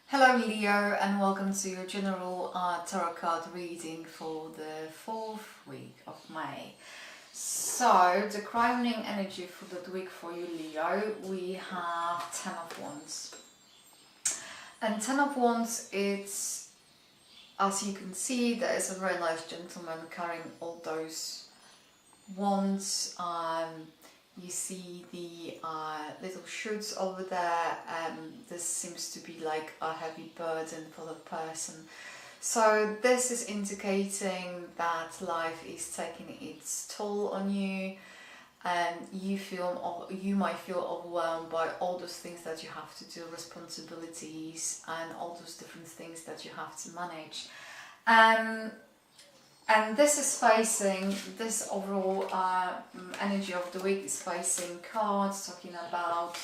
Hello Leo, and welcome to your general tarot card reading for the 4th week of May. So the crowning energy for that week for you Leo, we have 10 of Wands. And 10 of Wands, it's, as you can see, there is a very nice gentleman carrying all those wands. You see the little shoots over there, and this seems to be like a heavy burden for the person. So this is indicating that life is taking its toll on you, and you might feel overwhelmed by all those things that you have to do, responsibilities and all those different things that you have to manage. And this is facing, this overall energy of the week is facing cards talking about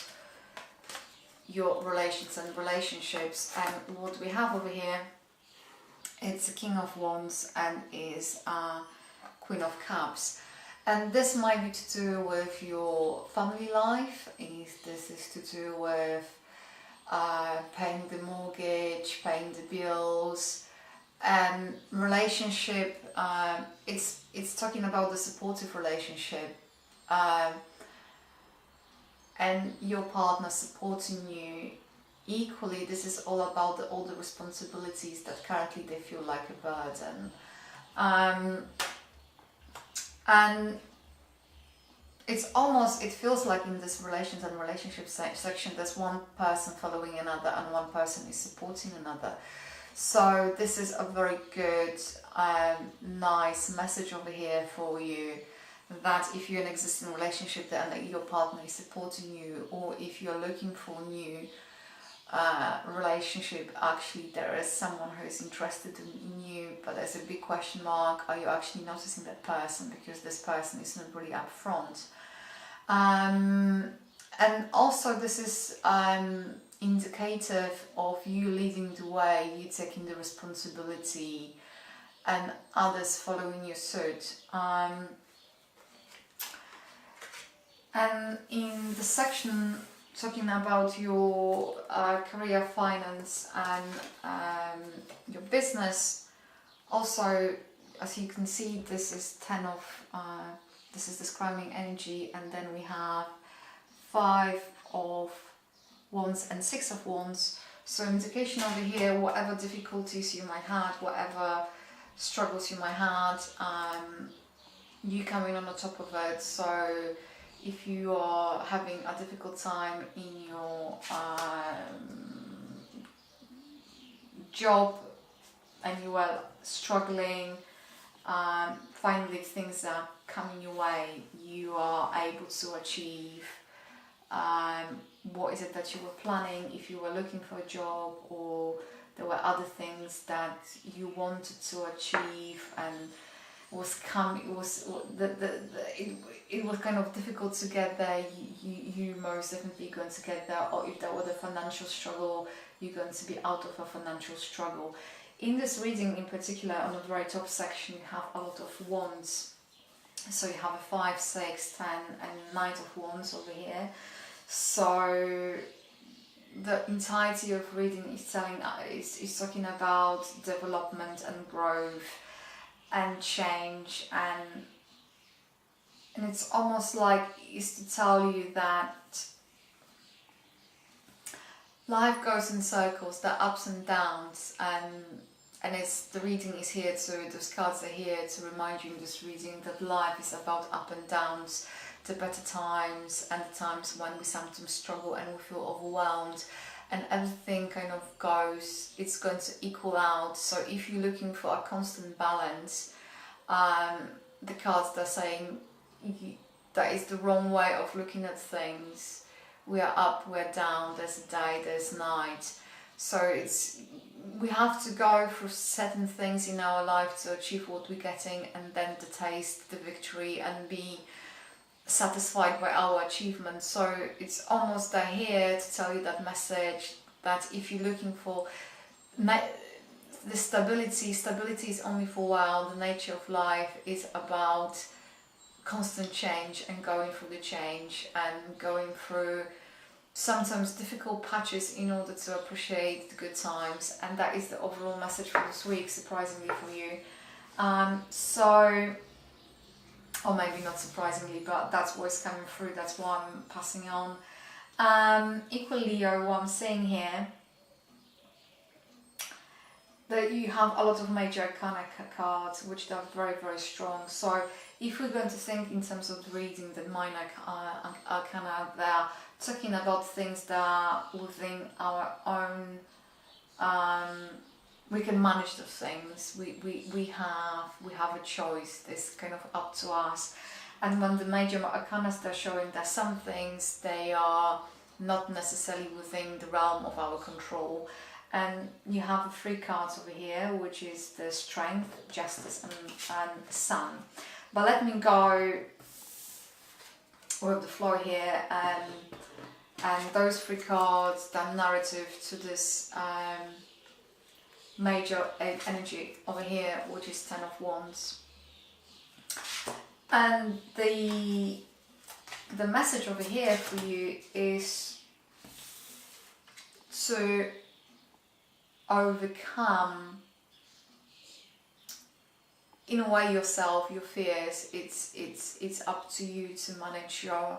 your relations and relationships. And what we have over here, it's the King of Wands and is Queen of Cups. And this might be to do with your family life. This is to do with paying the mortgage, paying the bills. Relationship, it's talking about the supportive relationship, and your partner supporting you equally. This is all about all the responsibilities that currently they feel like a burden, and it feels like in this relations and relationships section there's one person following another and one person is supporting another. So this is a very good, nice message over here for you, that if you're in an existing relationship and that your partner is supporting you, or if you're looking for a new relationship, actually there is someone who is interested in you, but there's a big question mark. Are you actually noticing that person? Because this person is not really upfront. And also this is indicative of you leading the way, you taking the responsibility and others following your suit. And in the section talking about your career, finance and your business, also as you can see, this is this is describing energy, and then we have 5 of Wands and 6 of Wands. So indication over here, whatever difficulties you might have, whatever struggles you might have, you coming on the top of it. So if you are having a difficult time in your job and you are struggling, finally things are coming your way, you are able to achieve what is it that you were planning, if you were looking for a job, or there were other things that you wanted to achieve and it was kind of difficult to get there. You most definitely going to get there. Or if there was a financial struggle, you're going to be out of a financial struggle. In this reading in particular, on the very top section, you have a lot of wands. So you have a 5, 6, 10 and 9 of wands over here. So the entirety of reading is talking about development and growth and change, and it's almost like it's to tell you that life goes in circles, there are ups and downs, and it's the reading is here to, those cards are here to remind you in this reading that life is about up and downs, the better times and the times when we sometimes struggle and we feel overwhelmed, and everything kind of goes, it's going to equal out. So if you're looking for a constant balance, the cards they're saying that is the wrong way of looking at things. We are up, we're down, there's day, there's night. So we have to go through certain things in our life to achieve what we're getting, and then to taste the victory and be satisfied by our achievements. So it's almost they're here to tell you that message, that if you're looking for the stability is only for a while. The nature of life is about constant change and going through the change and going through sometimes difficult patches in order to appreciate the good times, and that is the overall message for this week, surprisingly for you. So, or maybe not surprisingly, but that's what's coming through, that's what I'm passing on. Equally, what I'm seeing here, that you have a lot of major arcana cards, which are very, very strong. So if we're going to think in terms of reading the minor arcana, they're talking about things that are within our own, we can manage the things, we have a choice, this kind of up to us. And when the major arcanas, they're showing that some things, they are not necessarily within the realm of our control. And you have 3 cards over here, which is the Strength, Justice and Sun. But let me go with the flow here, and those 3 cards, the narrative to this major energy over here, which is 10 of Wands. And the message over here for you is to overcome, in a way, yourself, your fears. It's up to you to manage your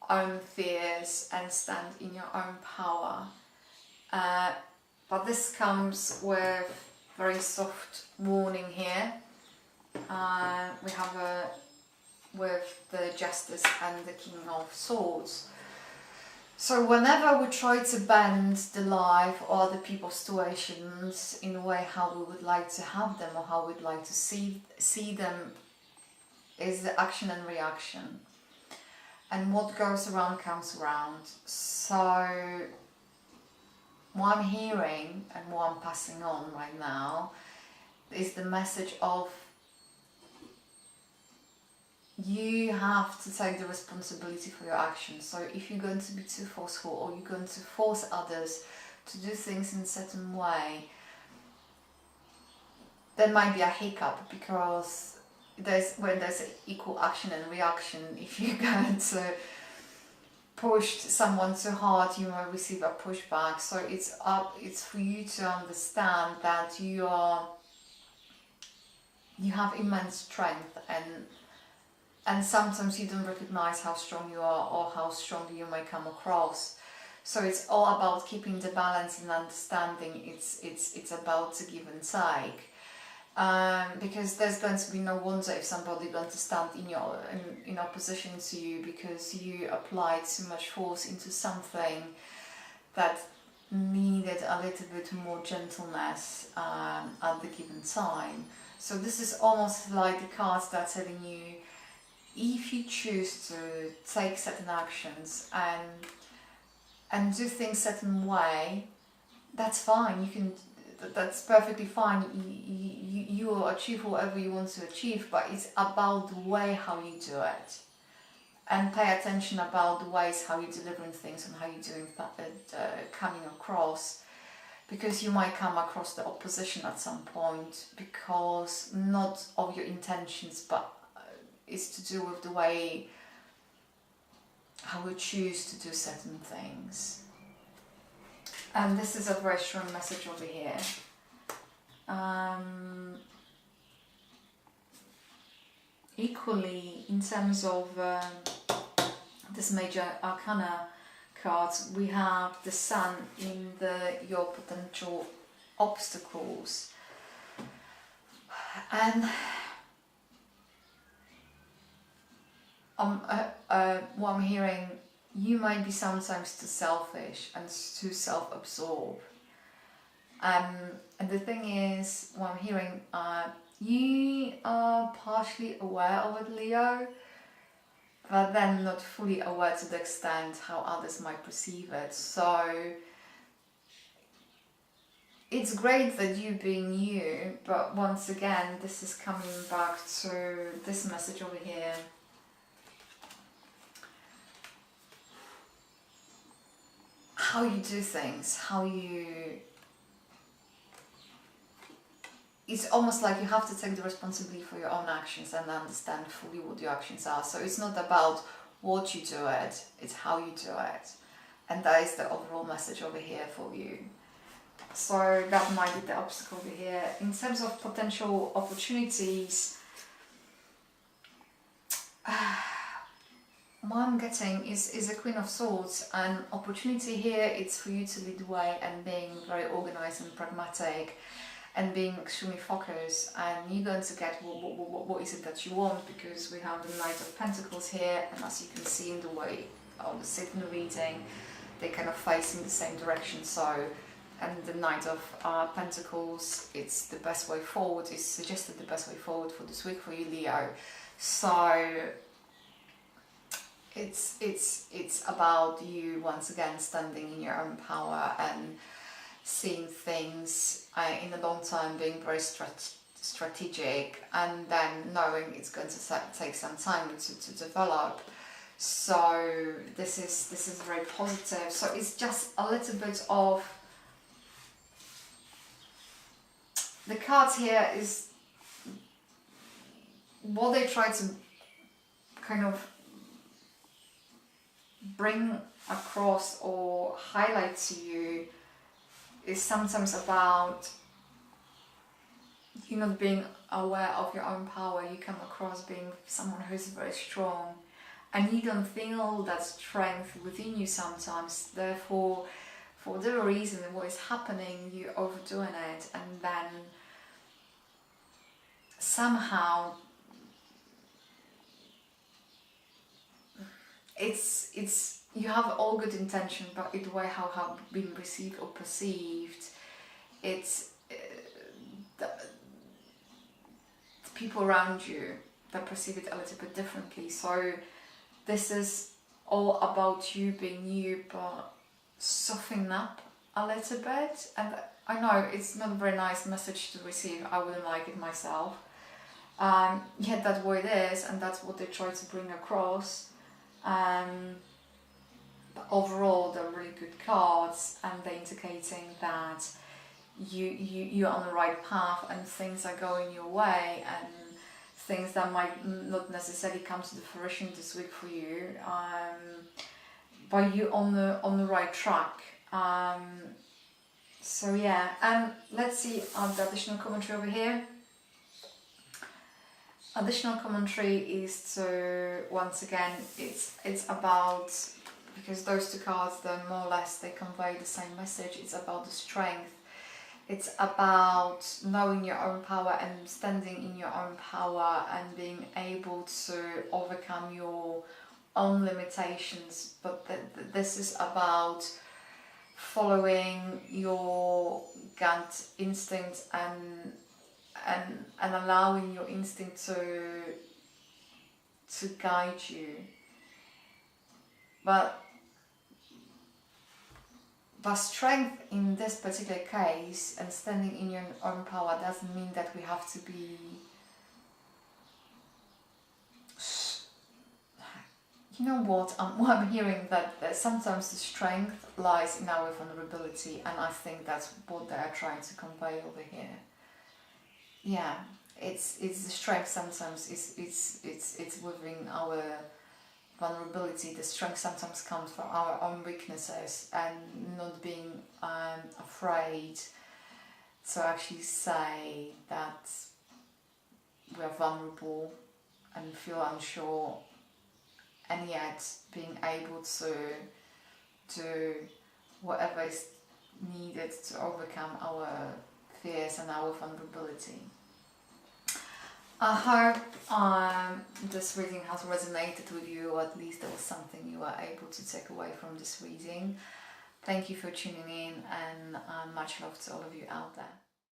own fears and stand in your own power. But this comes with very soft warning here. We have with the Justice and the King of Swords. So whenever we try to bend the life or other people's situations in a way how we would like to have them or how we'd like to see them, is the action and reaction. And what goes around comes around. So what I'm hearing and what I'm passing on right now is the message of you have to take the responsibility for your actions. So if you're going to be too forceful or you're going to force others to do things in a certain way, there might be a hiccup, because when there's equal action and reaction, if you're going to push someone too hard, you may receive a pushback. So it's for you to understand that you have immense strength, and sometimes you don't recognize how strong you are or how strong you may come across. So it's all about keeping the balance and understanding. It's about to give and take, because there's going to be no wonder if somebody going to stand in opposition to you because you applied too much force into something that needed a little bit more gentleness at the given time. So this is almost like the cards that are telling you, if you choose to take certain actions and do things certain way, that's fine. You can, that's perfectly fine. You will achieve whatever you want to achieve, but it's about the way how you do it, and pay attention about the ways how you're delivering things and how you're doing coming across, because you might come across the opposition at some point, because not of your intentions, but is to do with the way how we choose to do certain things. And this is a very strong message over here. Equally, in terms of this major arcana cards, we have the Sun in your potential obstacles. And what I'm hearing, you might be sometimes too selfish and too self-absorbed. And the thing is, what I'm hearing, you are partially aware of it, Leo, but then not fully aware to the extent how others might perceive it. So it's great that you being you, but once again, this is coming back to this message over here. How you do things, it's almost like you have to take the responsibility for your own actions and understand fully what your actions are. So it's not about what you do it's how you do it. And that is the overall message over here for you. So that might be the obstacle over here. In terms of potential opportunities, what I'm getting is a Queen of Swords. An opportunity here, it's for you to lead the way and being very organized and pragmatic and being extremely focused, and you're going to get what is it that you want, because we have the Knight of Pentacles here, and as you can see in the way of the sit in the reading, they're kind of facing the same direction. So, and the Knight of Pentacles, it's the best way forward, it's suggested the best way forward for this week for you, Leo. So it's about you once again standing in your own power and seeing things in the long term, being very strategic, and then knowing it's going to take some time to develop. So this is very positive. So it's just a little bit of the cards here is what they try to kind of bring across or highlight to you is sometimes about you not being aware of your own power. You come across being someone who's very strong, and you don't feel that strength within you sometimes. Therefore, for whatever reason, what is happening, you're overdoing it, and then somehow it's you have all good intention, but the way how have been received or perceived, it's the people around you that perceive it a little bit differently. So this is all about you being you, but softening up a little bit. And I know it's not a very nice message to receive. I wouldn't like it myself. Yet that's what it is, and that's what they try to bring across. But overall, they're really good cards, and they're indicating that you're on the right path, and things are going your way, and things that might not necessarily come to the fruition this week for you, but you're on the right track. So yeah, and let's see the additional commentary over here. Additional commentary is to, once again, it's about, because those two cards, they're more or less, they convey the same message. It's about the strength. It's about knowing your own power and standing in your own power and being able to overcome your own limitations. But this is about following your gut instinct and allowing your instinct to guide you. But strength in this particular case and standing in your own power doesn't mean that we have to be, you know what I'm hearing, that sometimes the strength lies in our vulnerability, and I think that's what they are trying to convey over here. Yeah, it's the strength sometimes it's within our vulnerability. The strength sometimes comes from our own weaknesses and not being afraid to actually say that we are vulnerable and feel unsure, and yet being able to do whatever is needed to overcome our fears and our vulnerability. I hope this reading has resonated with you, or at least there was something you were able to take away from this reading. Thank you for tuning in, and much love to all of you out there.